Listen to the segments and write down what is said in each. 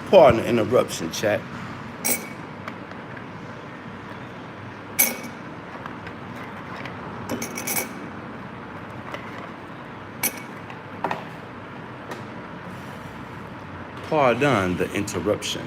Pardon the interruption, chat. Pardon the interruption.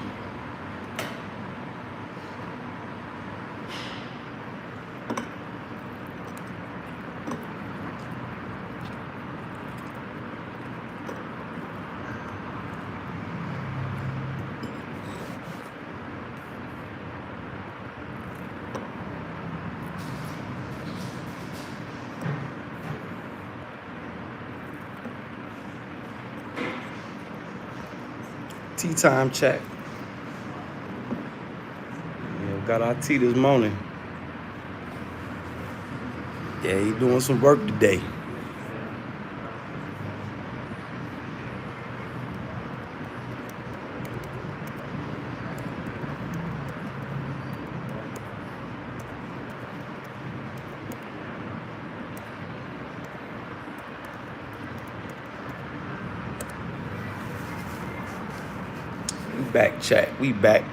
Tea time, chat. Yeah, got our tea this morning. Yeah, he doing some work today. We back, chat. We back.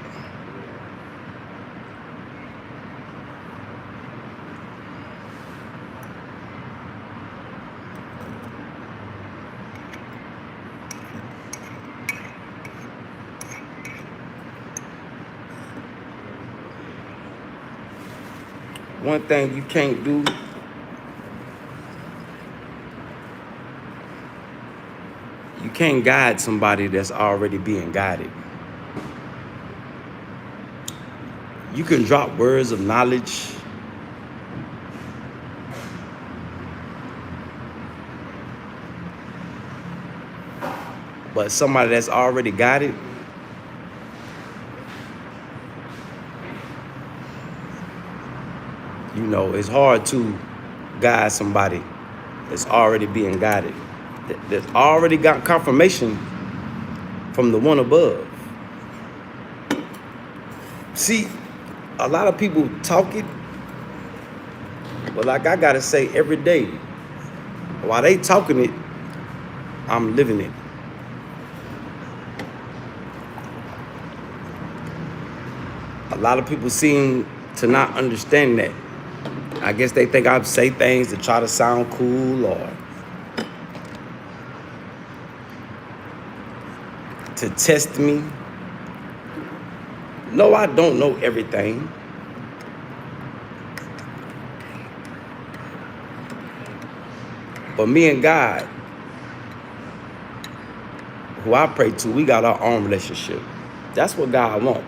One thing you can't do, you can't guide somebody that's already being guided. You can drop words of knowledge, but somebody that's already guided, you know, it's hard to guide somebody that's already being guided, that's already got confirmation from the one above. See, a lot of people talk it, but like I gotta say every day, while they talking it, I'm living it. A lot of people seem to not understand that. I guess they think I say things to try to sound cool or to test me. No, I don't know everything. But me and God, who I pray to, we got our own relationship. That's what God wants.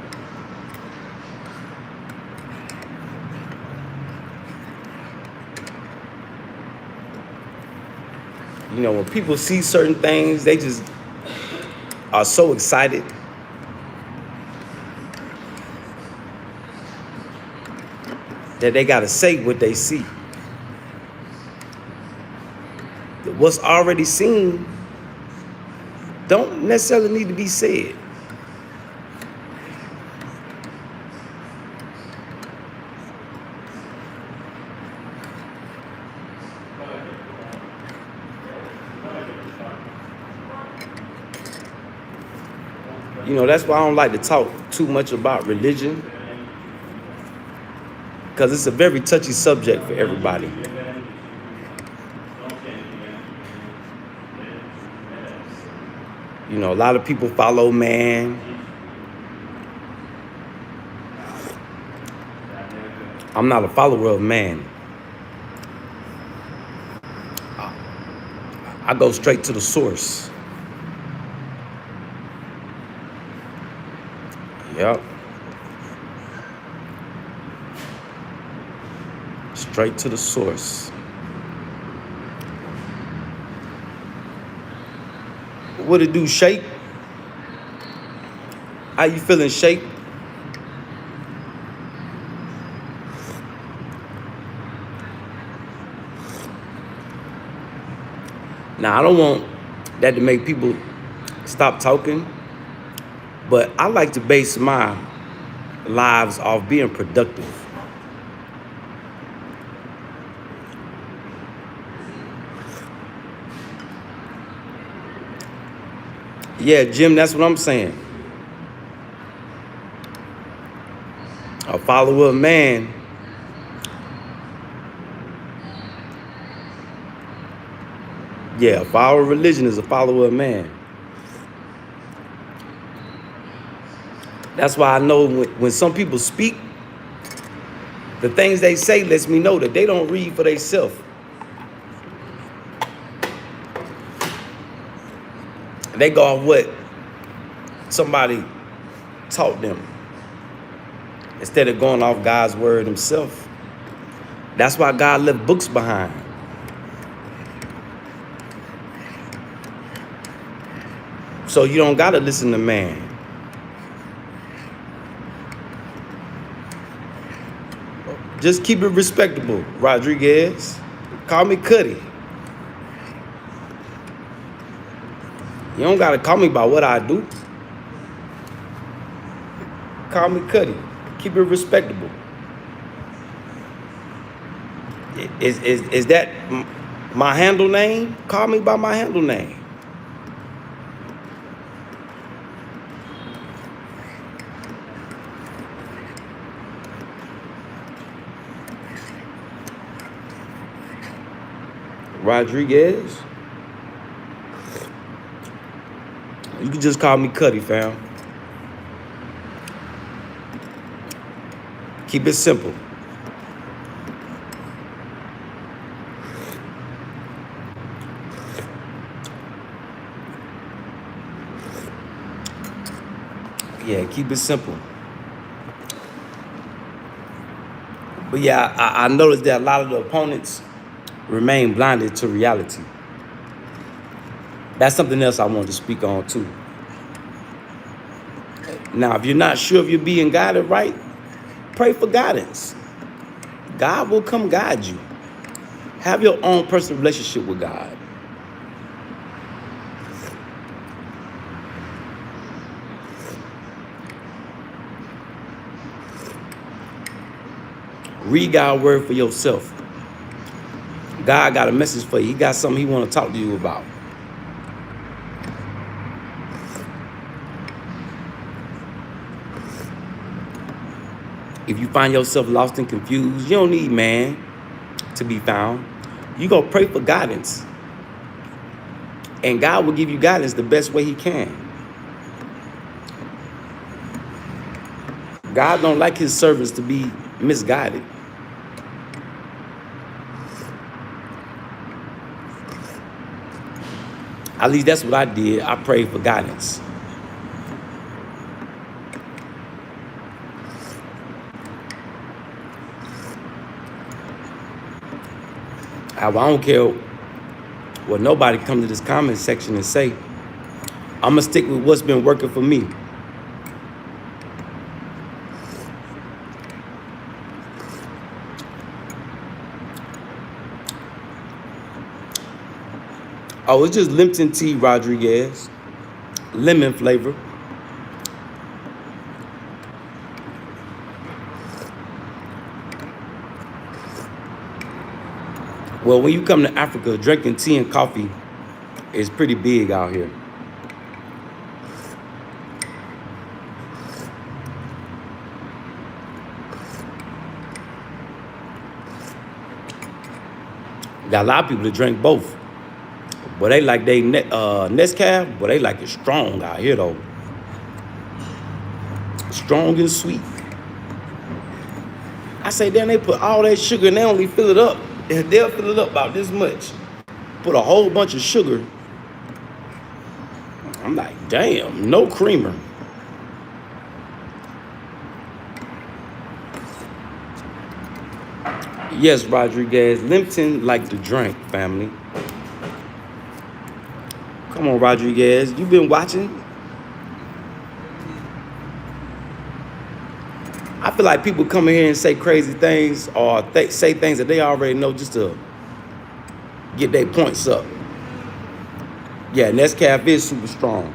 You know, when people see certain things, they just are so excited. That they gotta say what they see. What's already seen don't necessarily need to be said. You know, that's why I don't like to talk too much about religion, because it's a very touchy subject for everybody. You know, a lot of people follow man. I'm not a follower of man. I go straight to the source. Yep. Straight to the source. What it do, Shape? How you feeling, Shape? Now, I don't want that to make people stop talking, but I like to base my lives off being productive. Yeah, Jim, that's what I'm saying. follower of man a follower of religion is a follower of man. That's why I know when some people speak, the things they say lets me know that they don't read for themselves. They go off what somebody taught them instead of going off God's word himself. That's why God left books behind. So you don't gotta listen to man. Just keep it respectable, Rodriguez. Call me Kutty. You don't gotta call me by what I do. Call me Kutty. Keep it respectable. Is that my handle name? Call me by my handle name. Rodriguez. You can just call me Kutty, fam. Keep it simple. Yeah, keep it simple. But yeah, I noticed that a lot of the opponents remain blinded to reality. That's something else I want to speak on too. Now, if you're not sure if you're being guided right, pray for guidance. God will come guide you. Have your own personal relationship with God. Read God's word for yourself. God got a message for you. He got something he want to talk to you about. If you find yourself lost and confused, you don't need man to be found. You go pray for guidance. And God will give you guidance the best way he can. God don't like his servants to be misguided. At least that's what I did. I prayed for guidance. I don't care what nobody come to this comment section and say. I'm going to stick with what's been working for me. Oh, it's just Lipton tea, Rodriguez. Lemon flavor. Well, when you come to Africa, drinking tea and coffee is pretty big out here. Got a lot of people that drink both. But they like they Nescafe, but they like it strong out here though. Strong and sweet. I say, then they put all that sugar and they only fill it up. They'll fill it up about this much. Put a whole bunch of sugar. I'm like, damn, no creamer. Yes, Rodriguez, Lipton like to drink, family. Come on, Rodriguez, you been watching? I feel like people come in here and say crazy things or say things that they already know just to get their points up. Yeah, Nescafe is super strong.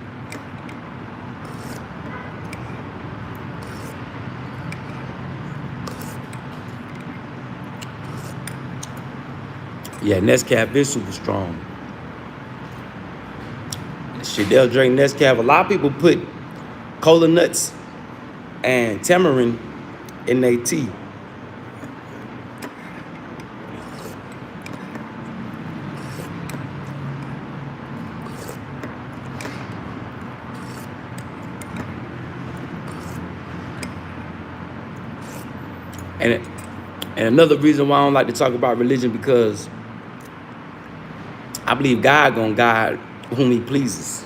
Yeah, Nescafe is super strong. Shit, they'll drink Nescafe. A lot of people put cola nuts and tamarind N-A-T. And another reason why I don't like to talk about religion, because I believe God gonna guide whom he pleases.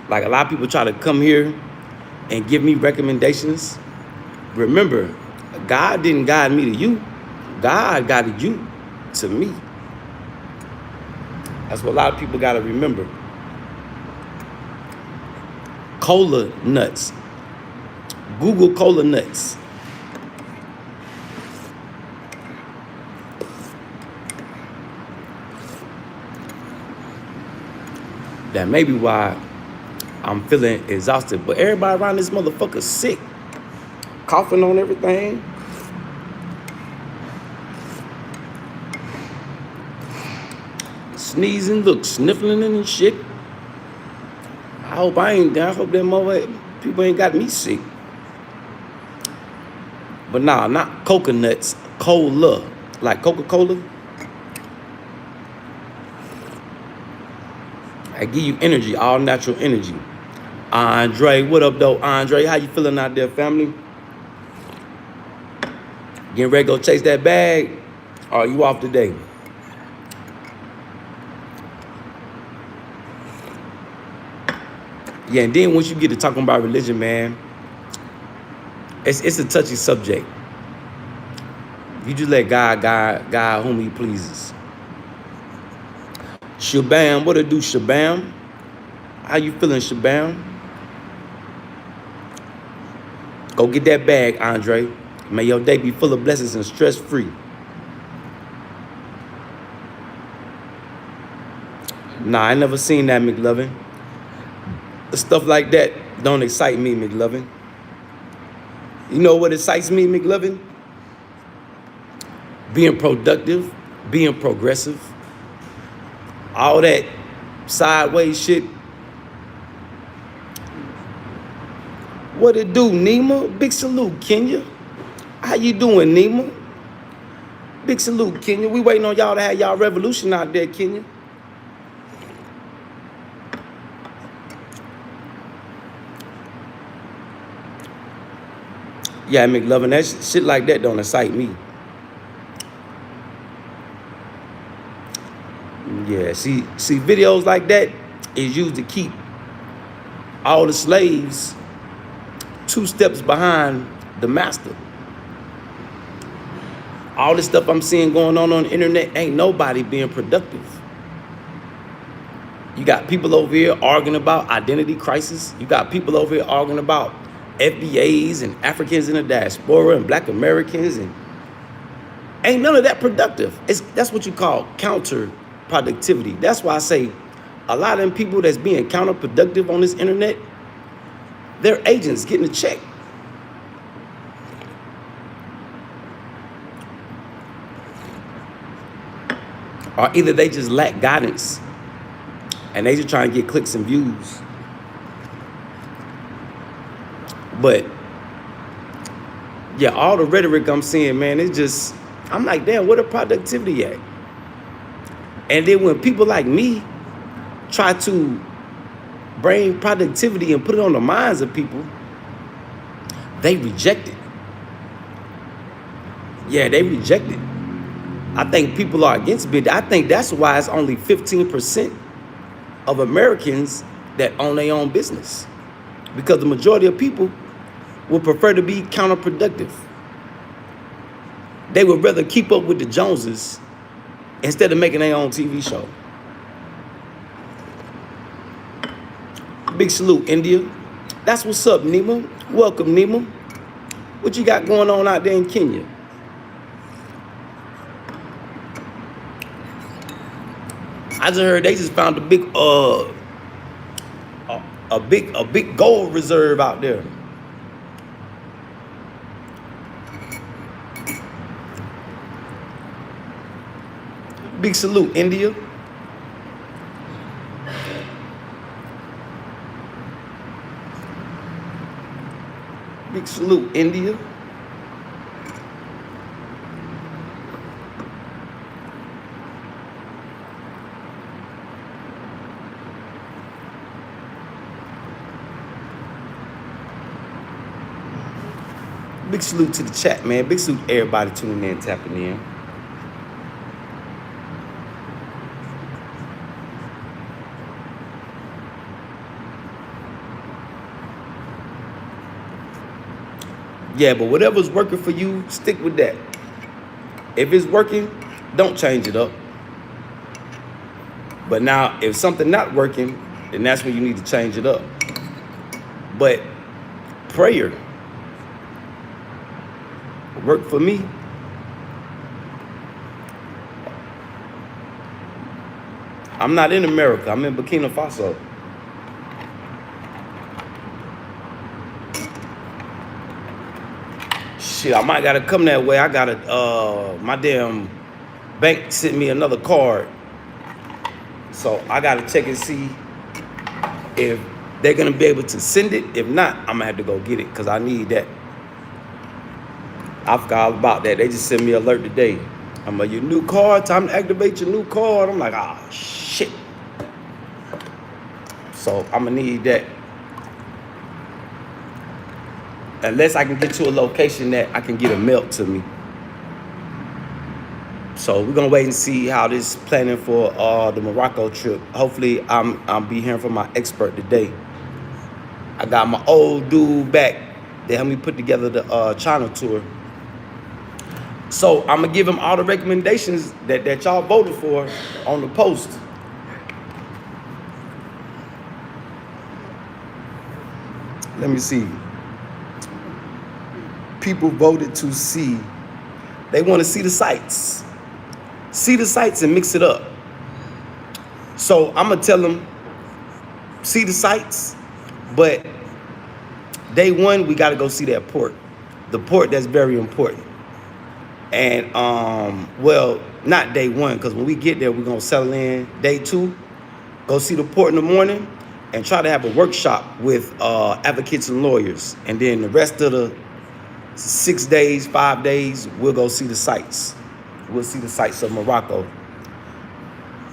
Like, a lot of people try to come here and give me recommendations. Remember, God didn't guide me to you. God guided you to me. That's what a lot of people gotta remember. Cola nuts. Google cola nuts. That may be why I'm feeling exhausted. But everybody around this motherfucker sick. Coughing on everything. Sneezing, look, sniffling and shit. I hope that mother people ain't got me sick. But nah, not coconuts, cola. Like Coca-Cola. I give you energy, all natural energy. Andre, what up though? Andre, how you feeling out there, family? Getting ready to go chase that bag? Or are you off today? Yeah, and then once you get to talking about religion, man, it's a touchy subject. You just let God whom he pleases. Shabam, what it do, Shabam? How you feeling, Shabam? Go get that bag, Andre. May your day be full of blessings and stress-free. Nah, I never seen that, McLovin. Stuff like that don't excite me, McLovin. You know what excites me, McLovin? Being productive, being progressive. All that sideways shit. What it do, Nima? Big salute, Kenya. How you doing, Nima? Big salute, Kenya. We waiting on y'all to have y'all revolution out there, Kenya. Yeah, McLovin, that shit like that don't excite me. Yeah, see, videos like that is used to keep all the slaves 2 steps behind the master. All this stuff I'm seeing going on the internet, ain't nobody being productive. You got people over here arguing about identity crisis. You got people over here arguing about FBAs and Africans in the diaspora and Black Americans, and ain't none of that productive. That's what you call counterproductivity. That's why I say a lot of them people that's being counterproductive on this internet, they're agents getting a check. Or either they just lack guidance and they just trying to get clicks and views. But yeah, all the rhetoric I'm seeing, man, it's just, I'm like, damn, where the productivity at? And then when people like me try to bring productivity and put it on the minds of people, they reject it. Yeah, they reject it. I think people are against it. I think that's why it's only 15% of Americans that own their own business. Because the majority of people would prefer to be counterproductive. They would rather keep up with the Joneses instead of making their own TV show. Big salute, India. That's what's up, Nima. Welcome, Nima. What you got going on out there in Kenya? I just heard they just found a big gold reserve out there. Big salute, India. Big salute, India. Big salute to the chat, man. Big salute to everybody tuning in, tapping in. Yeah, but whatever's working for you, stick with that. If it's working, don't change it up. But now, if something not working, then that's when you need to change it up. But prayer worked for me. I'm not in America. I'm in Burkina Faso. Shit, I might gotta come that way. I gotta, my damn bank sent me another card. So I gotta check and see if they're gonna be able to send it. If not, I'm gonna have to go get it because I need that. I forgot all about that. They just sent me an alert today. I'm like, your new card, time to activate your new card. I'm like, ah, shit. So I'm gonna need that. Unless I can get to a location that I can get it mailed to me. So we're gonna wait and see how this planning for the Morocco trip. Hopefully I'll be hearing from my expert today. I got my old dude back. They helped me put together the China tour. So I'm gonna give him all the recommendations that y'all voted for on the post. Let me see. People voted to see. They want to see the sights. See the sights and mix it up. So I'm gonna tell them, see the sights, but day one we gotta go see that port. The port that's very important. And well, not day one, because when we get there, we're gonna settle in. Day two, go see the port in the morning and try to have a workshop with advocates and lawyers. And then the rest of the 6 days, 5 days, we'll go see the sights. We'll see the sights of Morocco.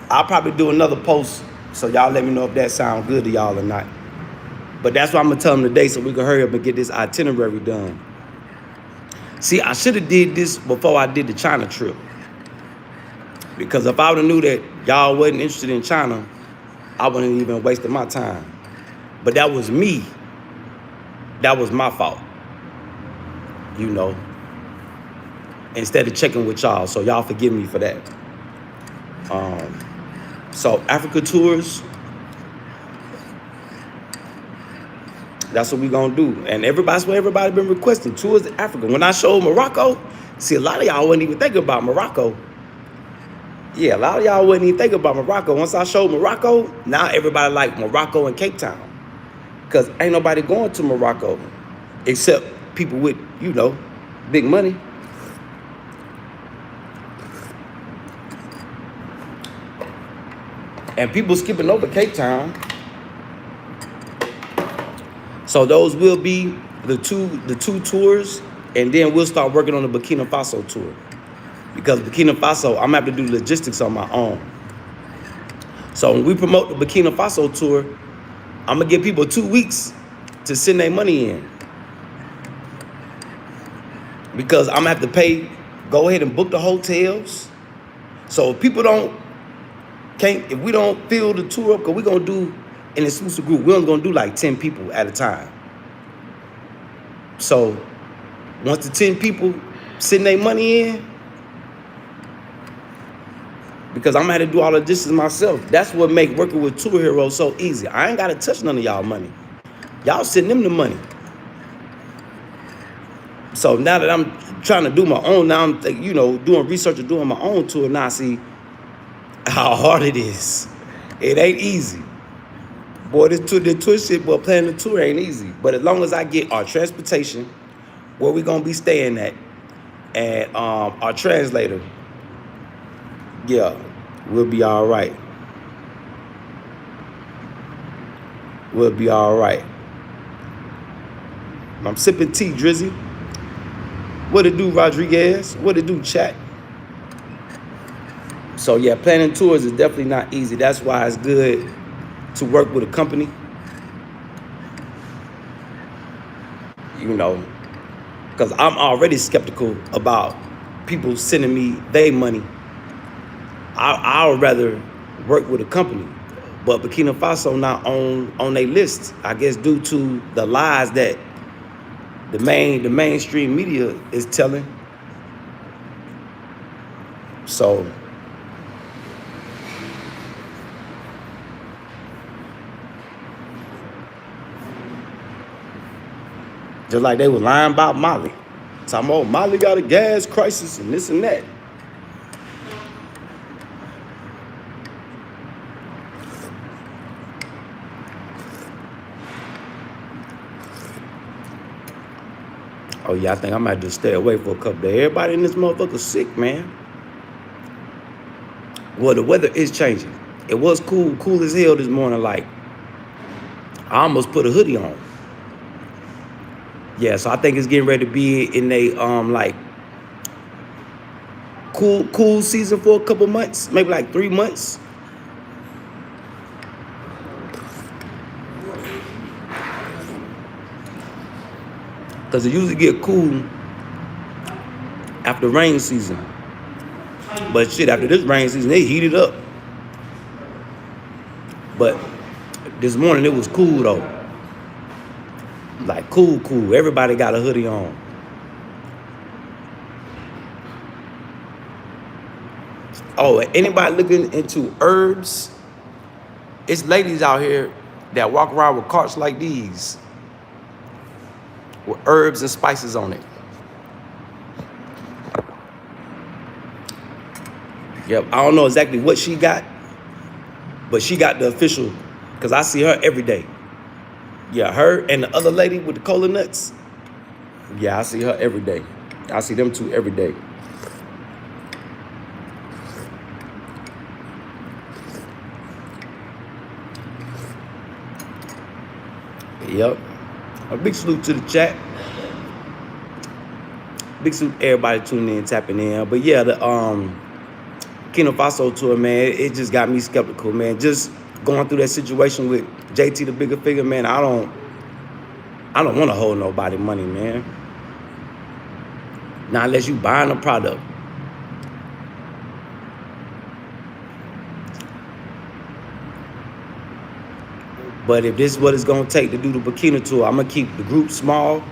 I'll probably do another post, so y'all let me know if that sounds good to y'all or not. But that's why I'm gonna tell them today, so we can hurry up and get this itinerary done. See, I should have did this before I did the China trip. Because if I would have knew that y'all wasn't interested in China, I wouldn't even wasted my time. But that was me. That was my fault. You know, instead of checking with y'all, so y'all forgive me for that. So Africa tours, that's what we gonna do. And that's what everybody been requesting, tours to Africa. When I showed Morocco, see, a lot of y'all wasn't even thinking about Morocco. Yeah, a lot of y'all wasn't even thinking about Morocco. Once I showed Morocco, now everybody like Morocco and Cape Town. Because ain't nobody going to Morocco except people with, you know, big money. And people skipping over Cape Town. So those will be the two tours, and then we'll start working on the Burkina Faso tour. Because Burkina Faso, I'm gonna have to do logistics on my own. So when we promote the Burkina Faso tour, I'm gonna give people 2 weeks to send their money in. Because I'm gonna have to go ahead and book the hotels. So if people if we don't fill the tour up, because we're gonna do an exclusive group, we're only gonna do like 10 people at a time. So once the 10 people send their money in, because I'm gonna have to do all of this myself. That's what make working with Tour Heroes so easy. I ain't gotta touch none of y'all money. Y'all send them the money. So now that I'm trying to do my own, now I'm doing research and doing my own tour. Now I see how hard it is. It ain't easy. Boy, the tour shit, boy, planning the tour ain't easy. But as long as I get our transportation, where we gonna be staying at, and our translator, yeah, we'll be all right. We'll be all right. I'm sipping tea, Drizzy. What it do, Rodriguez? What it do, chat? So yeah, planning tours is definitely not easy. That's why it's good to work with a company. You know, Because I'm already skeptical about people sending me their money. I would rather work with a company. But Burkina Faso not on their list, I guess, due to the lies that the mainstream media is telling. So just like they were lying about Mali. Talking about Mali got a gas crisis and this and that. Oh yeah, I think I might just stay away for a couple days. Everybody in this motherfucker sick, man. Well, the weather is changing. It was cool as hell this morning. Like, I almost put a hoodie on. Yeah, so I think it's getting ready to be in a like cool season for a couple months, maybe like 3 months. Cause it usually get cool after rain season. But shit, after this rain season, they heat it up. But this morning it was cool though. Like cool. Everybody got a hoodie on. Oh, anybody looking into herbs? It's ladies out here that walk around with carts like these with herbs and spices on it. Yep, I don't know exactly what she got, but she got the official, because I see her every day. Yeah, her and the other lady with the cola nuts. Yeah, I see her every day. I see them two every day. Yep. A big salute to the chat. Big salute to everybody tuning in, tapping in. But yeah, the Burkina Faso tour, man, it just got me skeptical, man. Just going through that situation with JT, the bigger figure, man, I don't want to hold nobody money, man. Not unless you buying a product. But if this is what it's going to take to do the Burkina tour, I'm going to keep the group small.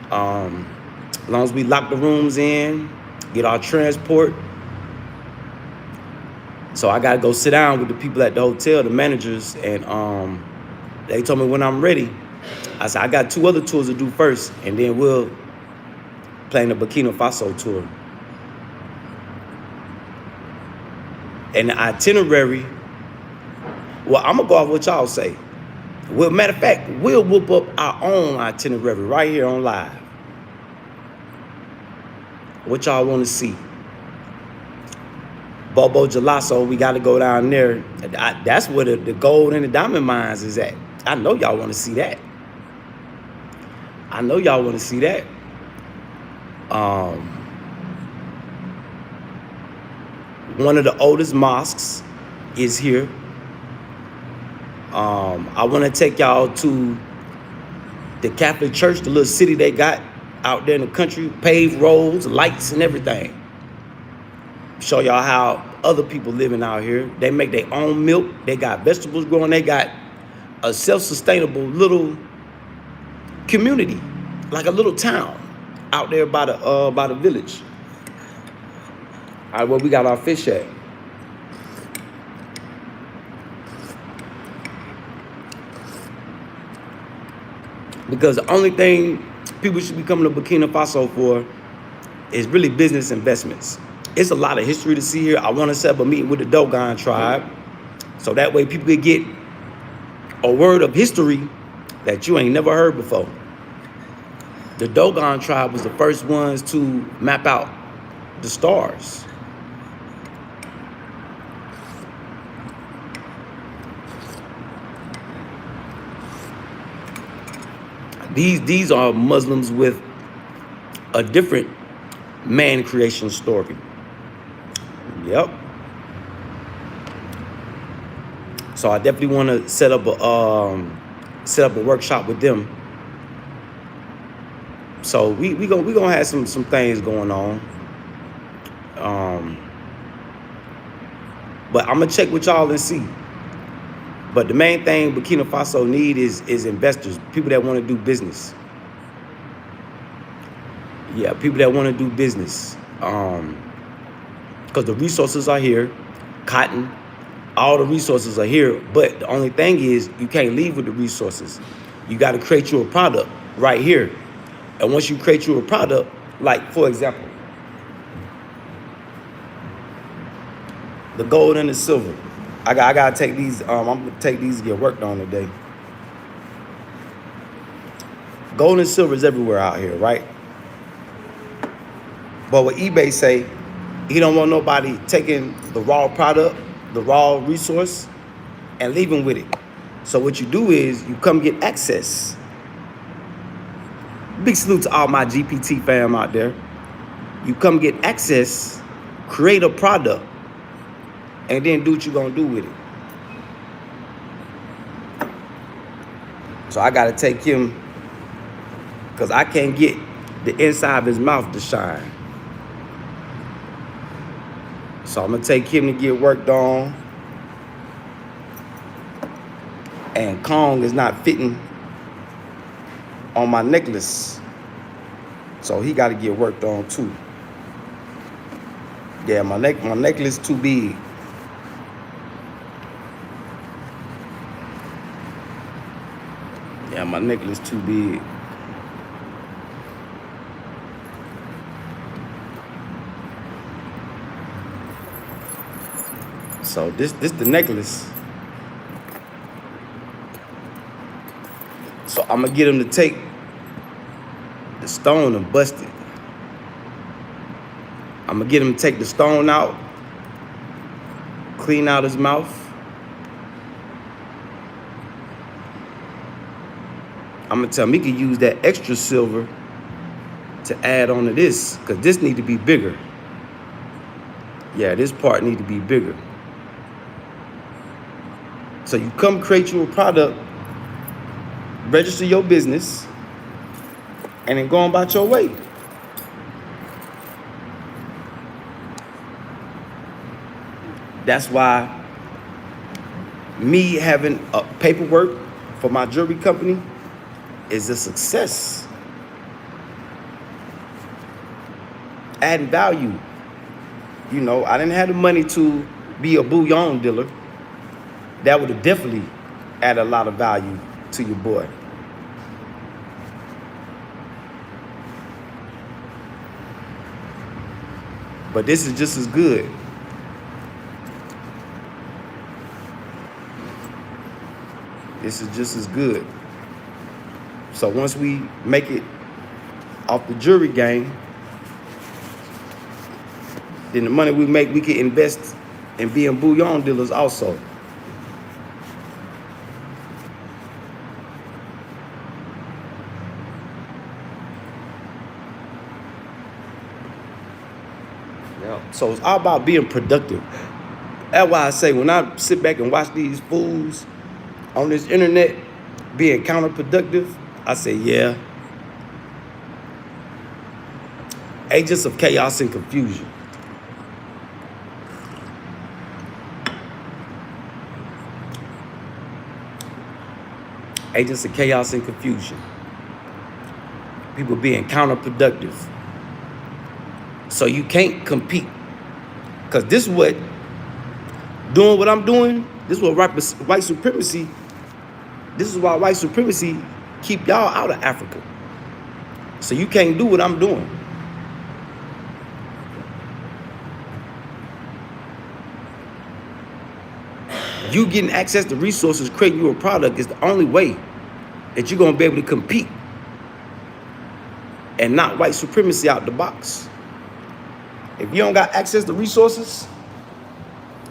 As long as we lock the rooms in, get our transport. So I got to go sit down with the people at the hotel, the managers, and they told me when I'm ready. I said, I got 2 other tours to do first, and then we'll plan the Burkina Faso tour. And the itinerary, well, I'm going to go off what y'all say. Well, matter of fact, we'll whoop up our own itinerary right here on live. What y'all want to see? Bobo Jalasso, we got to go down there. That's where the gold and the diamond mines is at. I know y'all want to see that. I know y'all want to see that. One of the oldest mosques is here. I want to take y'all to the Catholic Church, the little city they got out there in the country, paved roads, lights, and everything. Show y'all how other people living out here. They make their own milk. They got vegetables growing. They got a self-sustainable little community, like a little town out there by the village. All right, where we got our fish at. Because the only thing people should be coming to Burkina Faso for is really business investments. It's a lot of history to see here. I want to set up a meeting with the Dogon tribe, so that way people could get a word of history that you ain't never heard before. The Dogon tribe was the first ones to map out the stars. These are Muslims with a different man creation story. Yep. So I definitely want to set up a workshop with them. So we gonna have some things going on. But I'm gonna check with y'all and see. But the main thing Burkina Faso need is investors, people that want to do business. Yeah, people that want to do business. Because the resources are here, cotton, all the resources are here. But the only thing is you can't leave with the resources. You got to create you a product right here. And once you create you a product, like for example, the gold and the silver. I gotta take these. I'm gonna take these to get worked on today. Gold and silver is everywhere out here, right? But what eBay say, he don't want nobody taking the raw product, the raw resource, and leaving with it. So what you do is you come get access. Big salute to all my G.P.T fam out there. You come get access, create a product, and then do what you're gonna do with it. So I gotta take him, because I can't get the inside of his mouth to shine. So I'm gonna take him to get worked on. And Kong is not fitting on my necklace. So he gotta get worked on too. Yeah, my necklace too big. Yeah, my necklace too big. So this the necklace. So I'm gonna get him to take the stone and bust it. I'm gonna get him to take the stone out, clean out his mouth. I'm gonna tell him he can use that extra silver to add on to this, because this need to be bigger. Yeah, this part need to be bigger. So you come create you a product, register your business, and then go on about your way. That's why me having a paperwork for my jewelry company is a success. Adding value. You know, I didn't have the money to be a bullion dealer. That would have definitely added a lot of value to your boy. But this is just as good. This is just as good. So once we make it off the jewelry game, then the money we make, we can invest in being bullion dealers also. Yeah. So it's all about being productive. That's why I say when I sit back and watch these fools on this internet being counterproductive, I say, yeah, agents of chaos and confusion. Agents of chaos and confusion. People being counterproductive. So you can't compete. Because this is what, doing what I'm doing, this is what white supremacy, this is why white supremacy keep y'all out of Africa. So you can't do what I'm doing. You getting access to resources, creating you a product is the only way that you're going to be able to compete and knock white supremacy out the box. If you don't got access to resources,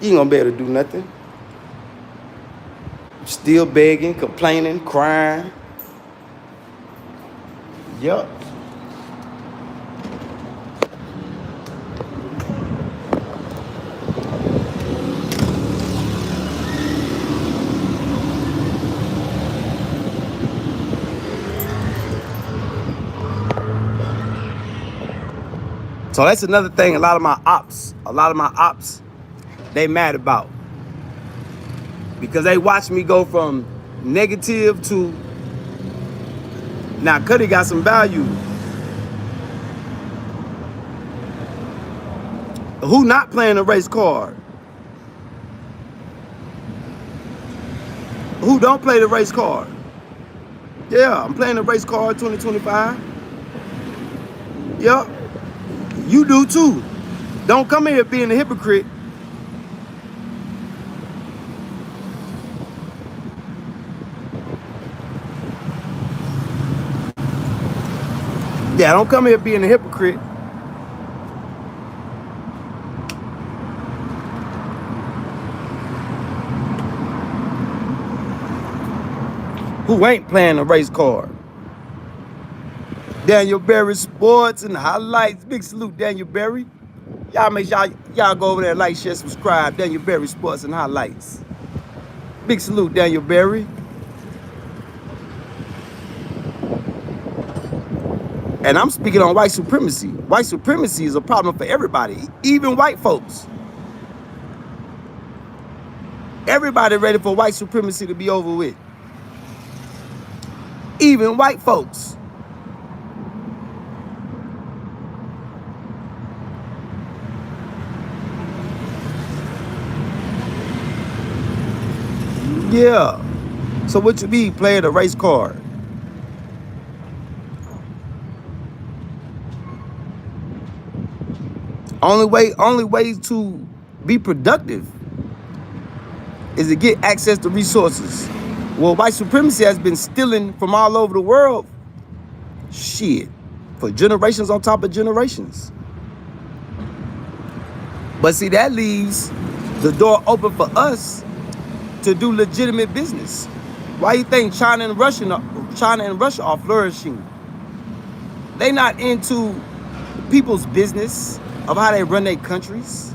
you ain't going to be able to do nothing. Still begging, complaining, crying. Yup. So that's another thing a lot of my ops, they mad about. Because they watch me go from negative to, now Kutty got some value. Who not playing the race card? Who don't play the race card? Yeah, I'm playing the race card 2025. Yep, you do too. Don't come here being a hypocrite. Yeah, don't come here being a hypocrite. Who ain't playing the race card? Daniel Berry Sports and Highlights. Big salute, Daniel Berry. Y'all make sure y'all go over there, like, share, subscribe. Daniel Berry Sports and Highlights. Big salute, Daniel Berry. And I'm speaking on white supremacy. White supremacy is a problem for everybody, even white folks. Everybody ready for white supremacy to be over with. Even white folks. Yeah. So what you be playing the race card? Only way to be productive is to get access to resources. Well, white supremacy has been stealing from all over the world, shit, for generations on top of generations. But see, that leaves the door open for us to do legitimate business. Why you think China and Russia are flourishing? They not into people's business of how they run their countries.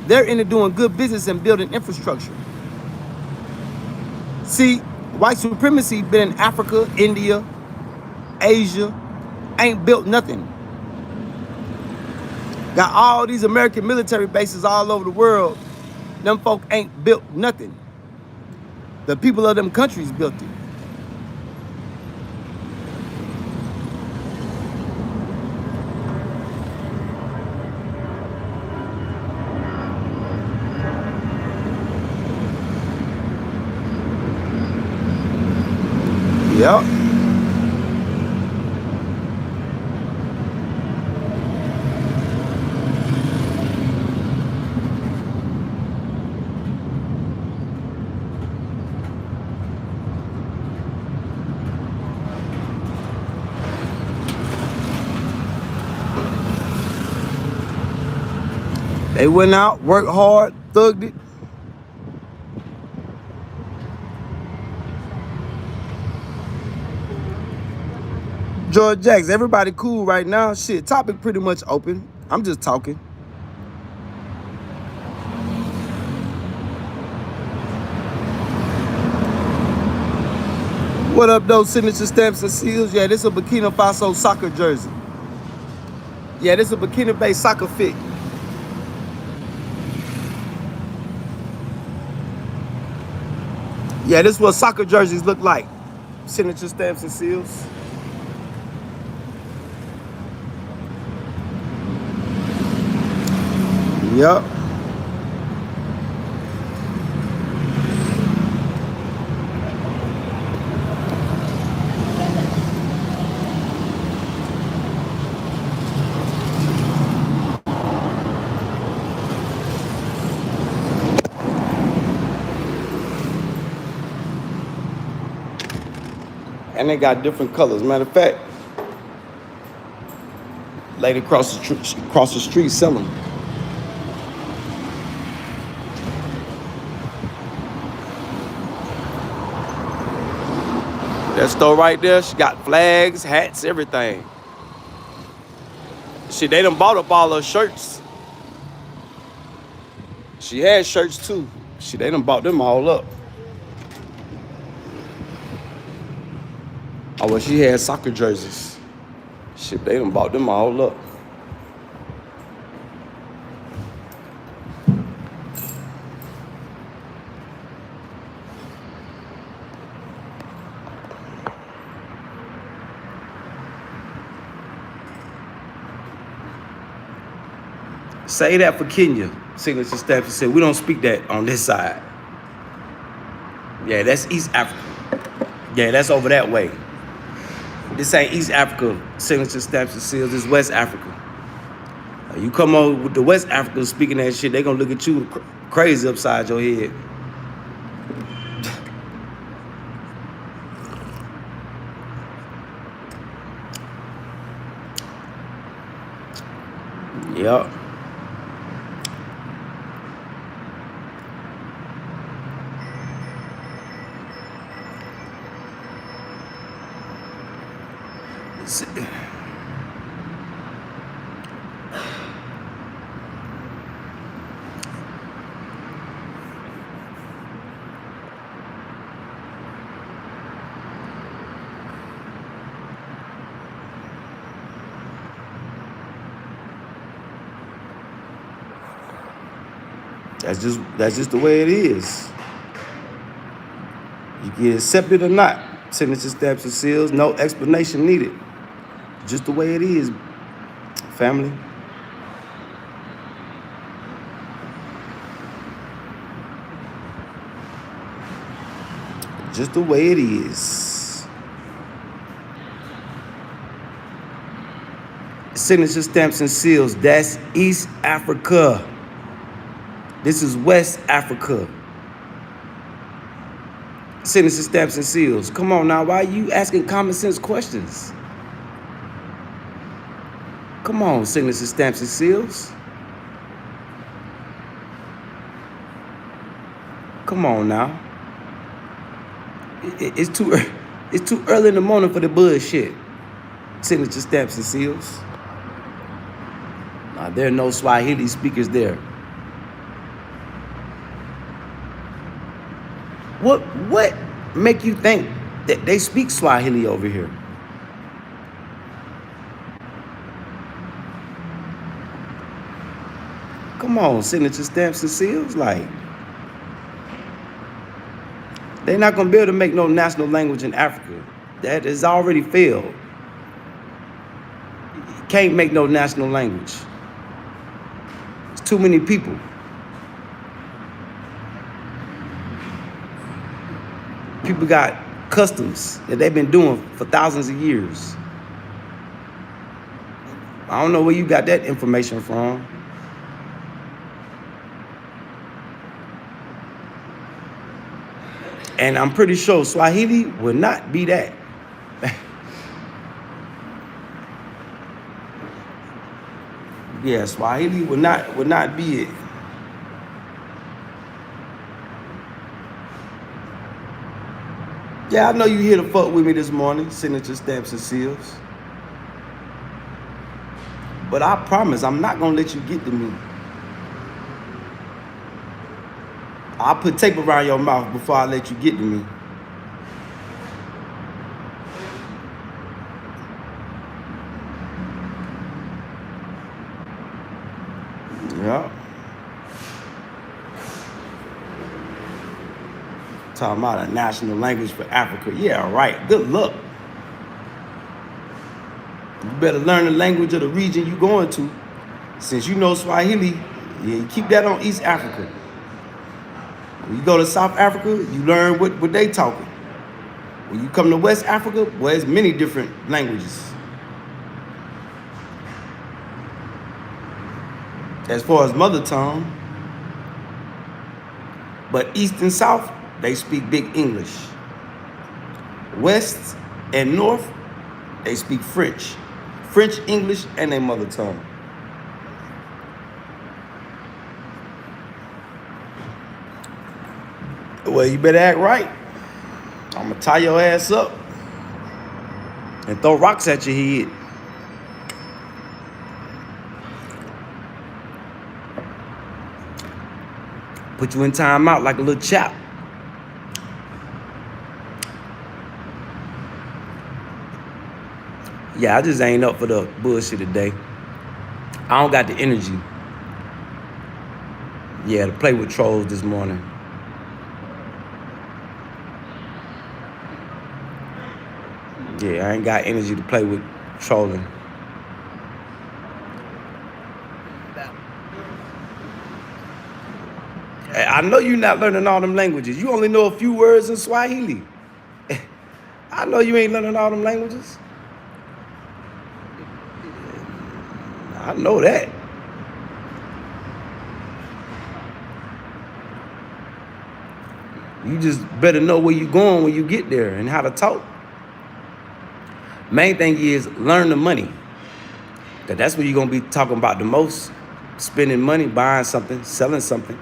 They're into doing good business and building infrastructure. See, white supremacy been in Africa, India, Asia, ain't built nothing. Got all these American military bases all over the world. Them folk ain't built nothing. The people of them countries built it. Yep. They went out, worked hard, thugged it. George Jackson, everybody cool right now. Shit, topic pretty much open. I'm just talking. What up, though? Signature stamps and seals. Yeah, this is a Burkina Faso soccer jersey. Yeah, this is a Burkina-based soccer fit. Yeah, this is what soccer jerseys look like. Signature stamps and seals. Yep. And they got different colors. Matter of fact, lady across the street selling them. That store right there, she got flags, hats, everything. Shit, they done bought up all her shirts. She had shirts too. Shit, they done bought them all up. Oh, well, she had soccer jerseys. Shit, they done bought them all up. Say that for Kenya. Signature stamps and seals. We don't speak that on this side. Yeah, that's East Africa. Yeah, that's over that way. This ain't East Africa signature stamps and seals. This is West Africa. You come on with the West Africa speaking that shit, they gonna look at you crazy upside your head. Yup. That's just the way it is. You can accept it or not. Signature stamps and seals, no explanation needed. Just the way it is, family. Just the way it is. Signature stamps and seals, that's East Africa. This is West Africa. Signature stamps and seals. Come on now, why are you asking common sense questions? Come on, signature stamps and seals. Come on now. It's too early in the morning for the bullshit. Signature stamps and seals. There are no Swahili speakers there. What make you think that they speak Swahili over here? Come on, signature stamps and seals, like they're not gonna be able to make no national language in Africa. That has already failed. You can't make no national language. It's too many people. People got customs that they've been doing for thousands of years. I don't know where you got that information from. And I'm pretty sure Swahili will not be that. Yeah, Swahili would not be it. Yeah, I know you here to fuck with me this morning, signature stamps and seals. But I promise I'm not gonna let you get to me. I'll put tape around your mouth before I let you get to me. Yeah. Talking about a national language for Africa. Yeah, right. Good luck. You better learn the language of the region you're going to. Since you know Swahili, yeah, you keep that on East Africa. When you go to South Africa, you learn what they talking. When you come to West Africa, well, there's many different languages. As far as mother tongue, but East and South, they speak big English. West and North, they speak French. French, English, and their mother tongue. Well, you better act right. I'm gonna tie your ass up and throw rocks at your head. Put you in timeout like a little chap. Yeah, I just ain't up for the bullshit today. I don't got the energy. Yeah, to play with trolls this morning. Yeah, I ain't got energy to play with trolling. I know you're not learning all them languages. You only know a few words in Swahili. I know you ain't learning all them languages. I know that. You just better know where you're going when you get there and how to talk. Main thing is learn the money. Cause that's what you're gonna be talking about the most. Spending money, buying something, selling something.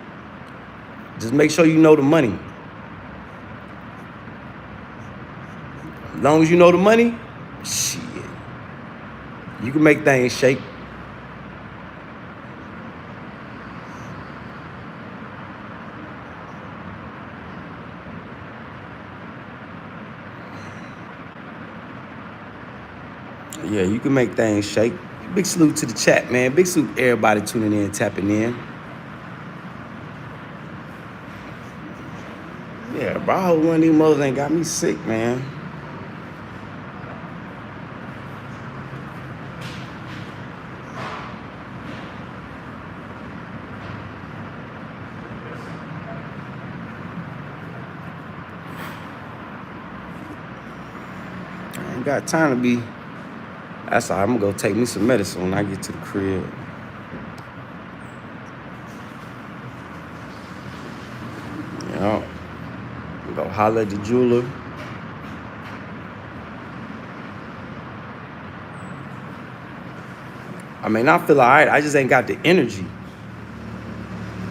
Just make sure you know the money. As long as you know the money, shit, you can make things shake. Yeah, you can make things shake. Big salute to the chat, man. Big salute to everybody tuning in, tapping in. Yeah, bro, I hope one of these mothers ain't got me sick, man. I ain't got time to be. That's all right. I'm gonna go take me some medicine when I get to the crib. You know, go holler at the jeweler. I mean, I feel all right. I just ain't got the energy.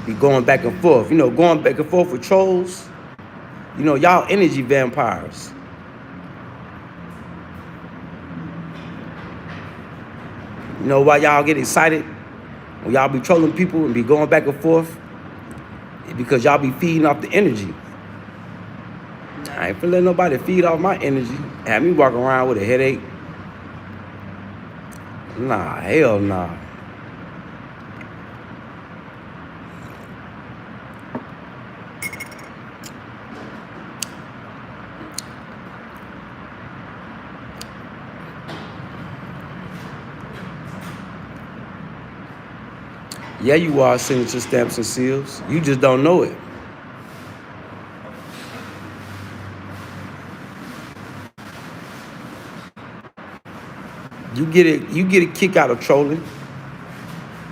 Be going back and forth. You know, going back and forth with trolls. You know, y'all energy vampires. You know why y'all get excited when y'all be trolling people and be going back and forth? Because y'all be feeding off the energy. I ain't finna let nobody feed off my energy. Have me walking around with a headache. Nah, hell nah. Yeah, you are signature stamps and seals. You just don't know it. You get a kick out of trolling.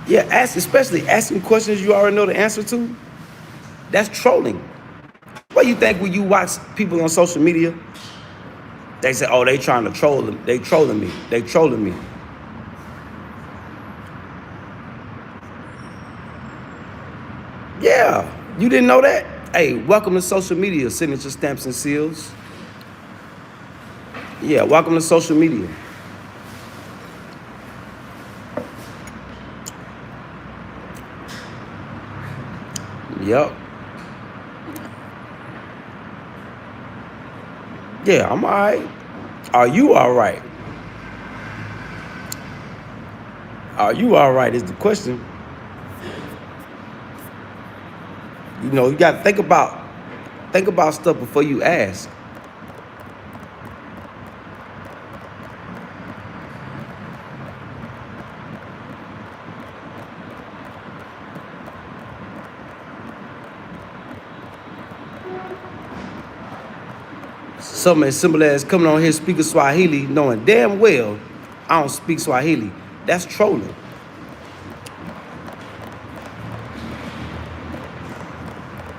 Yeah, especially asking questions you already know the answer to. That's trolling. What you think when you watch people on social media? They say, oh, they trying to troll them. They trolling me. They trolling me. Yeah, you didn't know that? Hey, welcome to social media, signature stamps and seals. Yeah, welcome to social media. Yep. Yeah, I'm all right. Are you all right? Are you all right is the question. You know, you got to think about stuff before you ask. Something as simple as coming on here speaking Swahili, knowing damn well I don't speak Swahili. That's trolling.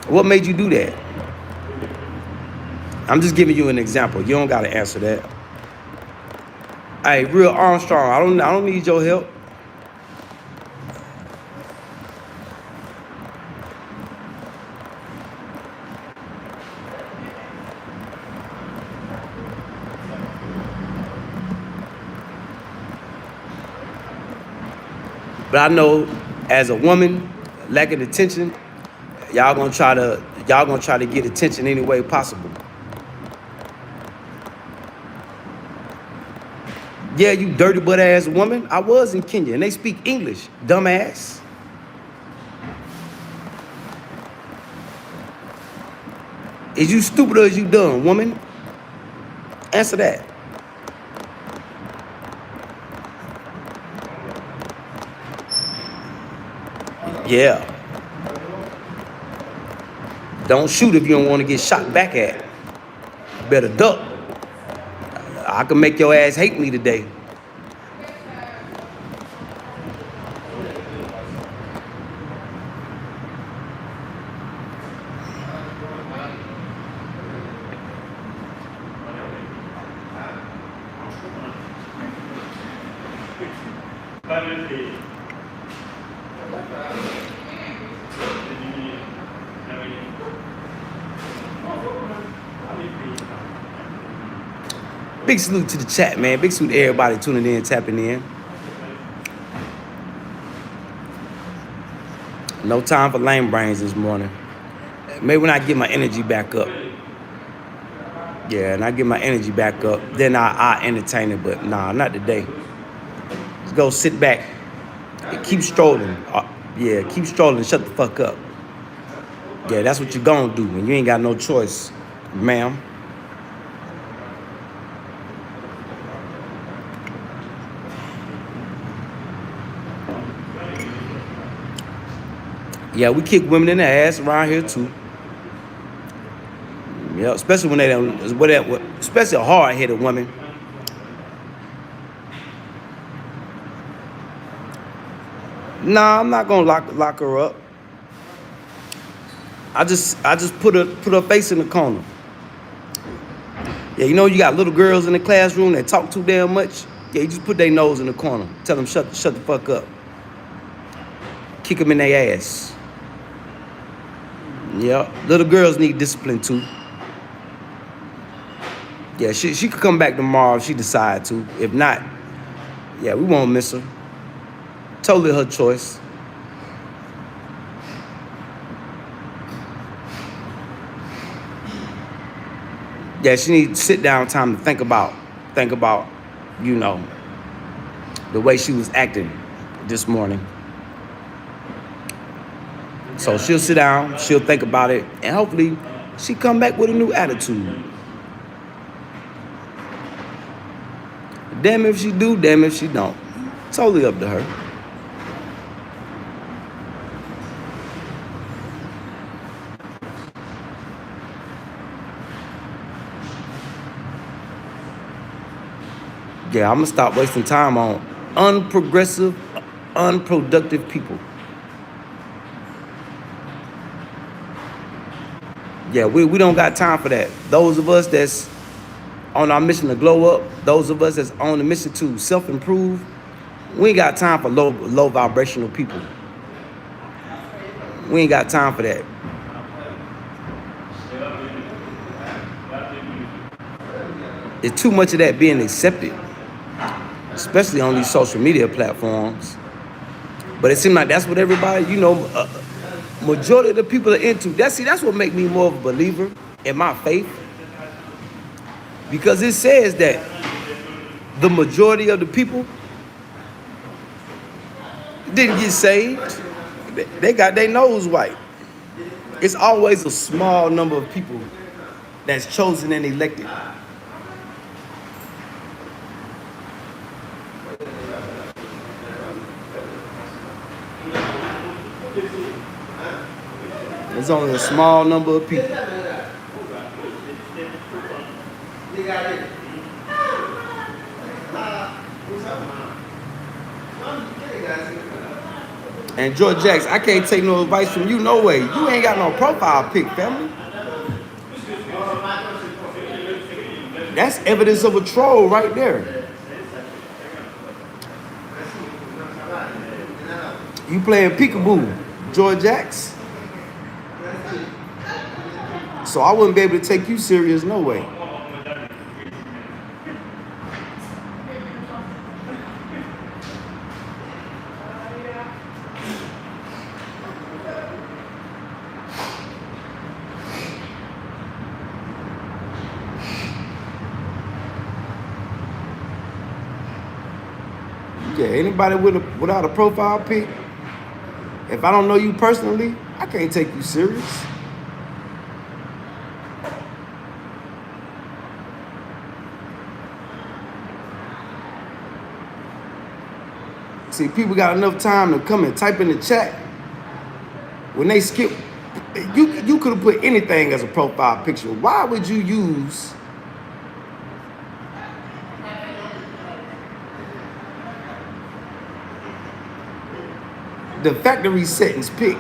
What made you do that? I'm just giving you an example. You don't gotta answer that. Hey, real Armstrong, I don't need your help. But I know as a woman, lacking attention, y'all gonna try to get attention any way possible. Yeah, you dirty butt ass woman. I was in Kenya and they speak English, dumbass. Is you stupid or is you dumb, woman? Answer that. Yeah. Don't shoot if you don't want to get shot back at. Better duck. I can make your ass hate me today. Big salute to the chat, man. Big salute to everybody tuning in, tapping in. No time for lame brains this morning. Maybe when I get my energy back up. Yeah, and I get my energy back up, then I entertain it. But nah, not today. Let's go sit back and keep strolling. Yeah, keep strolling. Shut the fuck up. Yeah, that's what you're gonna do when you ain't got no choice, ma'am. Yeah, we kick women in the ass around here too. Yeah, especially when they don't, especially a hard-headed woman. Nah, I'm not gonna lock her up. I just put her face in the corner. Yeah, you know you got little girls in the classroom that talk too damn much. Yeah, you just put their nose in the corner. Tell them shut the fuck up. Kick them in their ass. Yeah, little girls need discipline too. Yeah, she could come back tomorrow if she decide to. If not, yeah, we won't miss her. Totally her choice. Yeah, she needs sit down time to think about, you know, the way she was acting this morning. So she'll sit down, she'll think about it, and hopefully she come back with a new attitude. Damn if she do, damn if she don't. Totally up to her. Yeah, I'm gonna stop wasting time on unprogressive, unproductive people. Yeah, we don't got time for that. Those of us that's on our mission to glow up, those of us that's on the mission to self-improve, we ain't got time for low vibrational people. We ain't got time for that. There's too much of that being accepted, especially on these social media platforms. But it seems like that's what everybody, you know, majority of the people are into. That's what makes me more of a believer in my faith. Because it says that the majority of the people didn't get saved. They got their nose wiped. It's always a small number of people that's chosen and elected. There's only a small number of people. And George Jacks, I can't take no advice from you, no way. You ain't got no profile pic, family. That's evidence of a troll right there. You playing peekaboo, George Jacks. So I wouldn't be able to take you serious, no way. Yeah, anybody without a profile pic, if I don't know you personally, I can't take you serious. See, people got enough time to come and type in the chat. When they skip You could have put anything as a profile picture. Why would you use the factory settings pic?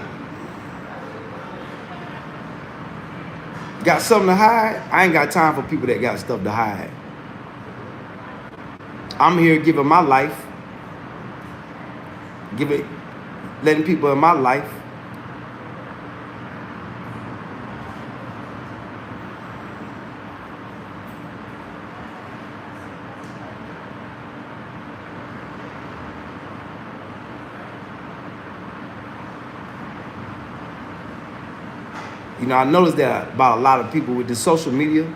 Got something to hide? I ain't got time for people that got stuff to hide. I'm here giving my life, letting people in my life. You know, I noticed that about a lot of people with the social media.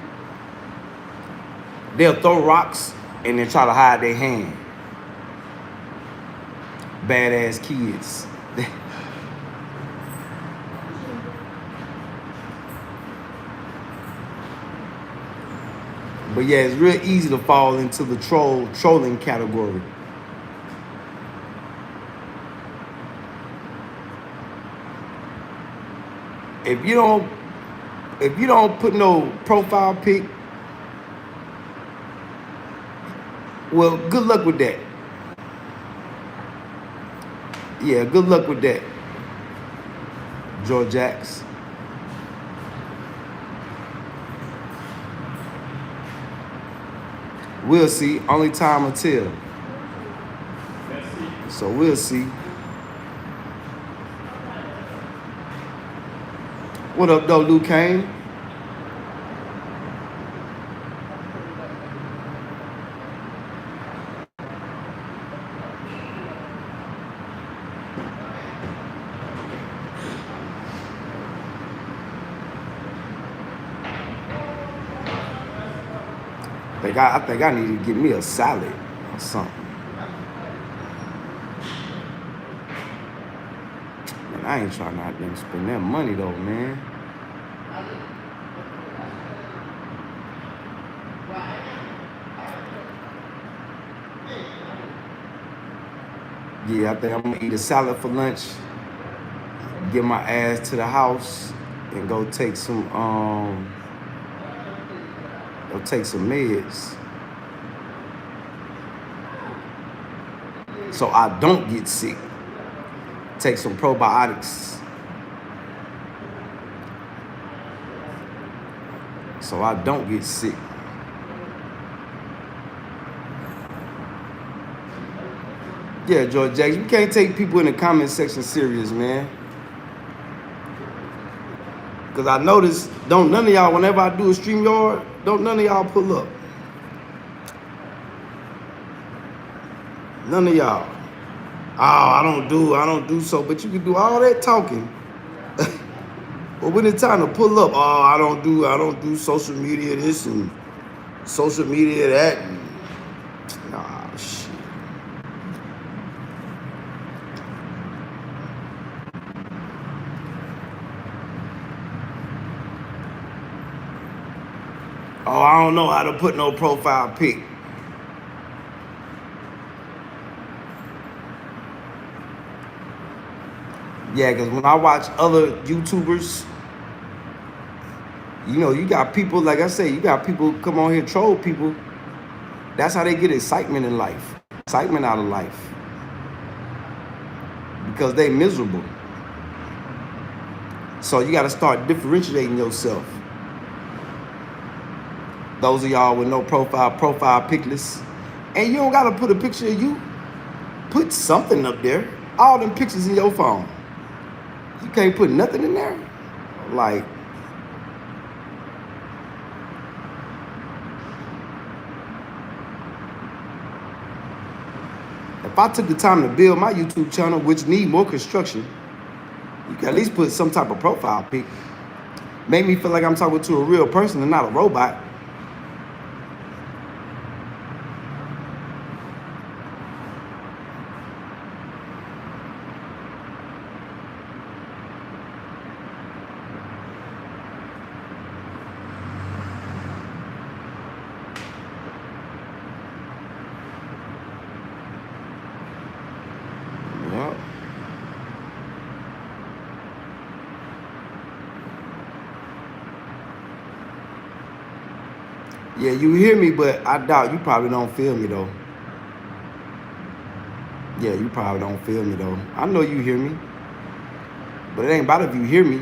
They'll throw rocks and then try to hide their hand. Badass kids. But yeah, it's real easy to fall into the trolling category. If you don't put no profile pic, well, good luck with that. Yeah, good luck with that, George Jacks. We'll see. Only time will tell. So we'll see. What up, though, Luke Kane? I think I need to get me a salad or something. Man, I ain't trying not to spend that money though, man. Yeah, I think I'm gonna eat a salad for lunch, get my ass to the house, and go take some meds so I don't get sick. Take some probiotics so I don't get sick. Yeah, George Jackson, you can't take people in the comment section serious, man. Because I notice, none of y'all, whenever I do a StreamYard, none of y'all pull up. None of y'all. Oh, I don't do so, but you can do all that talking. But when it's time to pull up, oh, I don't do social media this and social media that. And, nah, shit. Oh, I don't know how to put no profile pic. Yeah, because when I watch other YouTubers, you know, you got people, like I say, you got people come on here troll people. That's how they get excitement in life, excitement out of life, because they miserable. So you got to start differentiating yourself. Those of y'all with no profile pickless, and you don't got to put a picture of you. Put something up there. All them pictures in your phone. You can't put nothing in there. Like, if I took the time to build my YouTube channel, which need more construction, you can at least put some type of profile pic. Make me feel like I'm talking to a real person and not a robot. Yeah, you hear me, but I doubt you probably don't feel me though. Yeah, you probably don't feel me though. I know you hear me, but it ain't about if you hear me.